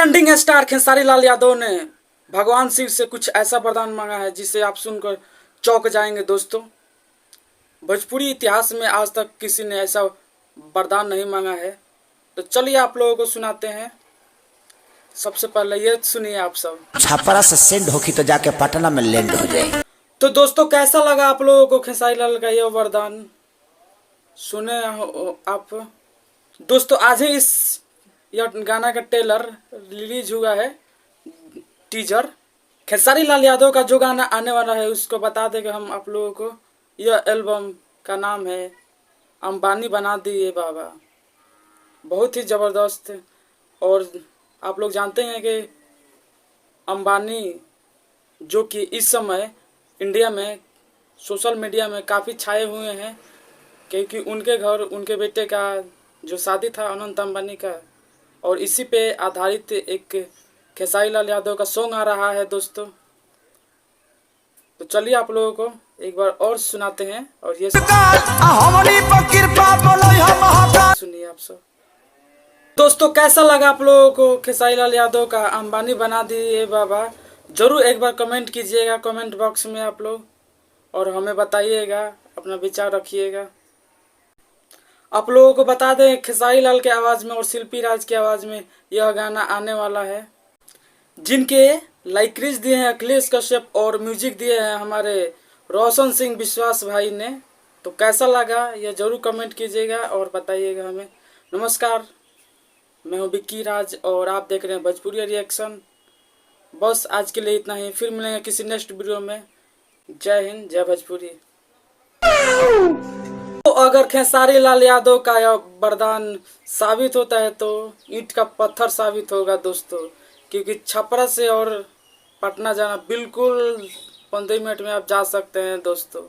Trending star Khesari Lal Yadav ने भगवान शिव से कुछ ऐसा वरदान मांगा है जिसे आप सुनकर चौंक जाएंगे दोस्तों। भोजपुरी इतिहास में आज तक किसी ने ऐसा वरदान नहीं मांगा है। तो चलिए आप लोगों को सुनाते हैं। सबसे पहले ये सुनिए आप सब। छपरा से सेंड होगी तो जाके पटना में लैंड हो जाए। तो दोस्तों कैसा लगा आप लोगों को खेसारी लाल का यह वरदान? सुने आप दोस्तों, आज ही यह गाना का ट्रेलर रिलीज हुआ है, टीजर। खेसारी लाल यादव का जो गाना आने वाला है उसको बता देंगे हम आप लोगों को। यह एल्बम का नाम है अंबानी बना दिए बाबा। बहुत ही ज़बरदस्त। और आप लोग जानते हैं कि अंबानी जो कि इस समय इंडिया में सोशल मीडिया में काफ़ी छाए हुए हैं, क्योंकि उनके घर उनके बेटे का जो शादी था अनंत अंबानी का, और इसी पे आधारित एक खेसारी लाल यादव का सॉन्ग आ रहा है दोस्तों। तो चलिए आप लोगों को एक बार और सुनाते हैं। और ये सुनिए आप सब। दोस्तों कैसा लगा आप लोगों को खेसारी लाल यादव का अंबानी बना दिए बाबा? जरूर एक बार कमेंट कीजिएगा कमेंट बॉक्स में आप लोग, और हमें बताइएगा, अपना विचार रखिएगा। आप लोगों को बता दें खेसारी लाल के आवाज़ में और शिल्पी राज की आवाज़ में यह गाना आने वाला है, जिनके लाइक्रिज दिए हैं अखिलेश कश्यप और म्यूजिक दिए हैं हमारे रोशन सिंह विश्वास भाई ने। तो कैसा लगा यह जरूर कमेंट कीजिएगा और बताइएगा हमें। नमस्कार, मैं हूँ विक्की राज और आप देख रहे हैं भोजपुरी रिएक्शन। बस आज के लिए इतना ही, फिर मिलेंगे किसी नेक्स्ट वीडियो में। जय हिंद, जय भोजपुरी। तो अगर खेसारी लाल यादव का यह वरदान साबित होता है तो ईंट का पत्थर साबित होगा दोस्तों, क्योंकि छपरा से और पटना जाना बिल्कुल 15 मिनट में आप जा सकते हैं दोस्तों।